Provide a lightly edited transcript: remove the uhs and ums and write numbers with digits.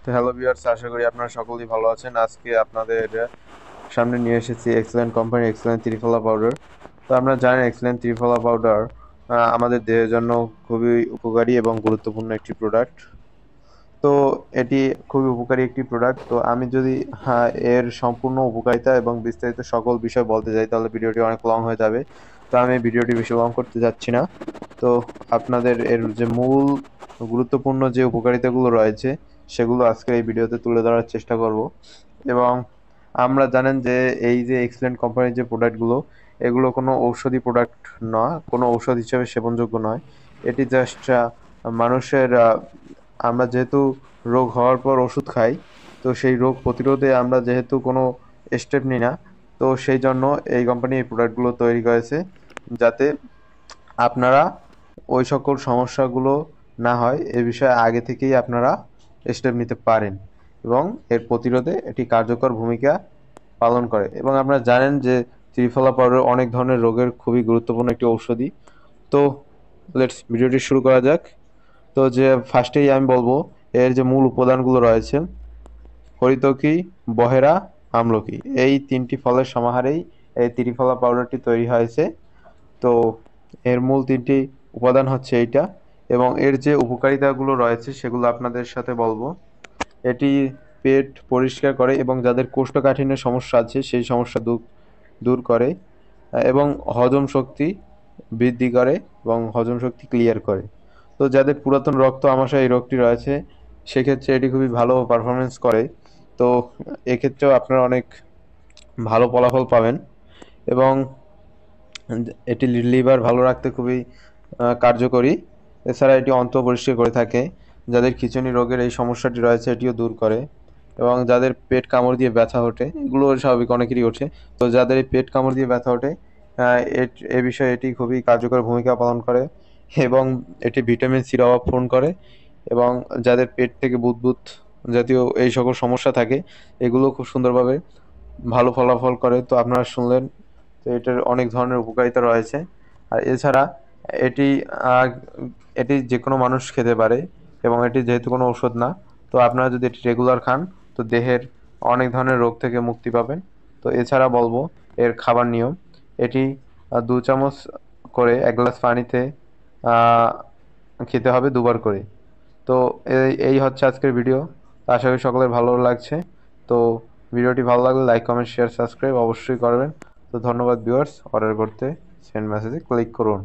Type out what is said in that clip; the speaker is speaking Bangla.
তো হ্যালো ভিউয়ার্স, আশা করি আপনারা সকলেই ভালো আছেন। আজকে আপনাদের সামনে নিয়ে এসেছি এক্সেলেন্ট কোম্পানি এক্সেলেন্ট ত্রিফলা পাউডার। তো আপনারা জানেন এক্সেলেন্ট ত্রিফলা পাউডার আমাদের দেহের জন্য খুবই উপকারী এবং গুরুত্বপূর্ণ একটি প্রোডাক্ট। তো এটি খুবই উপকারী একটি প্রোডাক্ট। তো আমি যদি এর সম্পূর্ণ উপকারিতা এবং বিস্তারিত সকল বিষয় বলতে যাই তাহলে ভিডিওটি অনেক লং হয়ে যাবে। তো আমি ভিডিওটি বেশি লং করতে যাচ্ছি না। তো আপনাদের এর যে মূল গুরুত্বপূর্ণ যে উপকারিতাগুলো রয়েছে সেগুলো আজকে এই ভিডিওতে তুলে ধরার চেষ্টা করব। এবং আমরা জানেন যে এই যে এক্সেলেন্ট কোম্পানির যে প্রোডাক্টগুলো, এগুলো কোনো ঔষধি প্রোডাক্ট নয়, কোনো ঔষধ হিসেবে সেবনযোগ্য নয়। এটি জাস্ট মানুষের আমরা যেহেতু রোগ হওয়ার পর ওষুধ খাই, তো সেই রোগ প্রতিরোধে আমরা যেহেতু কোনো স্টেপ নিই না, তো সেই জন্য এই কোম্পানি এই প্রোডাক্টগুলো তৈরি করেছে যাতে আপনারা ওই সকল সমস্যাগুলো না হয় এ বিষয়ে আগে থেকেই আপনারা স্টেপ নিতে পারেন এবং এর প্রতিরোধে এটি কার্যকর ভূমিকা পালন করে। এবং আপনারা জানেন যে ত্রিফলা পাউডার অনেক ধরনের রোগের খুবই গুরুত্বপূর্ণ একটি ঔষধি। তো লেটস ভিডিওটি শুরু করা যাক। তো যে ফার্স্টেই আমি বলবো এর যে মূল উপাদানগুলো রয়েছে, হরিতকি, বহেরা, আমলকি, এই তিনটি ফলের সমাহারেই এই ত্রিফলা পাউডারটি তৈরি হয়েছে। তো এর মূল তিনটি উপাদান হচ্ছে এইটা। এবং এর যে উপকারিতাগুলো রয়েছে সেগুলো আপনাদের সাথে বলবো। এটি পেট পরিষ্কার করে এবং যাদের কোষ্ঠকাঠিন্যের সমস্যা আছে সেই সমস্যা দূর দূর করে, এবং হজম শক্তি বৃদ্ধি করে এবং হজম শক্তি ক্লিয়ার করে। তো যাদের পুরাতন রক্ত আমাশয় এই রোগটি রয়েছে সেক্ষেত্রে এটি খুবই ভালো পারফরমেন্স করে। তো এক্ষেত্রেও আপনারা অনেক ভালো ফলাফল পাবেন। এবং এটি লিভার ভালো রাখতে খুবই কার্যকরী। এছাড়া এটি অন্ত্র পরিষ্কার করে থাকে। যাদের খিঁচুনি রোগের এই সমস্যাটি রয়েছে এটিও দূর করে। এবং যাদের পেট কামড় দিয়ে ব্যথা ওঠে, এগুলো স্বাভাবিক অনেকেরই ওঠে, তো যাদের এই পেট কামড় দিয়ে ব্যথা ওঠে এ বিষয়ে এটি খুবই কার্যকর ভূমিকা পালন করে। এবং এটি ভিটামিন সির অভাব পূরণ করে। এবং যাদের পেট থেকে বুদবুদ জাতীয় এই সকল সমস্যা থাকে এগুলো খুব সুন্দরভাবে ভালো ফলাফল করে। তো আপনারা শুনলেন, তো এটার অনেক ধরনের উপকারিতা রয়েছে। আর এছাড়া এটি আহ, এটি যে কোনো মানুষ খেতে পারে এবং এটি যেহেতু কোনো ঔষধ না, তো আপনারা যদি এটি রেগুলার খান তো দেহের অনেক ধরনের রোগ থেকে মুক্তি পাবেন। তো এছাড়া বলবো এর খাবার নিয়ম। এটি 2 চামচ করে 1 গ্লাস পানিতে আহ, খেতে হবে 2 বার করে। তো এই হচ্ছে আজকের ভিডিও। আশা করি সকলের ভালো লাগছে। তো ভিডিওটি ভালো লাগলে লাইক, কমেন্ট, শেয়ার, সাবস্ক্রাইব অবশ্যই করবেন। তো ধন্যবাদ ভিউয়ার্স। অর্ডার করতে সেন্ড মেসেজে ক্লিক করুন।